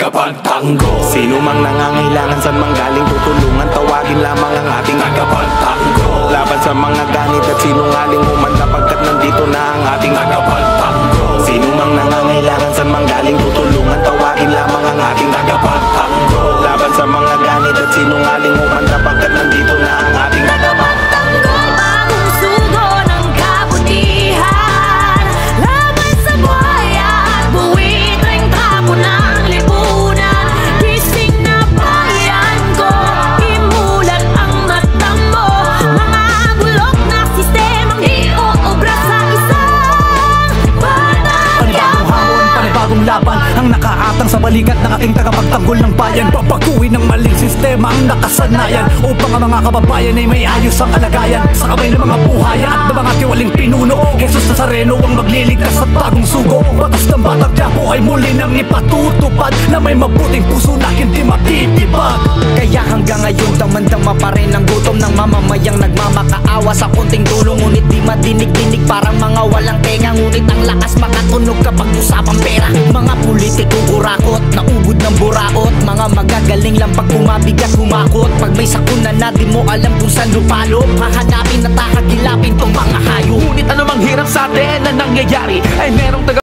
tagapagtanggol. Sino mang nangangailangan, saan mang galing tutulungan, tawagin lamang ang ating tagapagtanggol. Laban sa mga ganit at sinungaling humanda, pagkat nandito na ang ating tagapagtanggol. Sino mang nangangailangan, saan mang galing tutulungan, tawagin lamang ang ating tagapagtanggol. Laban sa mga ganit at sinungaling humanda, pagkat nandito na ang ating tagapagtanggol. Bagong sugo ng kabutihan, laban sa buhaya at buwitring tapo ng lipunan. Gising na bayan ko, imulat ang mata mo. Mga bulok na sistemang iuubra sa isang panibagong hamon, panibagong laban ang nakaatang sa balikat ng ating tagapagtanggol ng bayan. Babaguhin ng maling sistema ang nakasanayan, upang ang mga kababayan ay may ayos ang kalagayan. Sa kamay ng mga buhayan at ng mga tiwaling pinuno, Jesus Nazareno ang magliligtas at bagong sugo. Batas ng Batang Quiapo ay muli nang ipatutupad, na may mabuting puso na hindi matitibag. Kaya hanggang ngayon damang-dama pa rin ang gutom ng mamamayang nagmamakaawa sa konting tulong. Ngunit di madinig-dinig, parang mga walang tenga. Ngunit ang lakas makatunog kapag usapang pera. Mga politikong kurakot, naubod ng buraot. Mga magagaling lang pag bumabigat humakot. Pag may sakuna na di mo alam kung saan lupalop, hahanapin at hahagilapin tong mga hayop. Ngunit anumang hirap sa atin na nangyayari, ay merong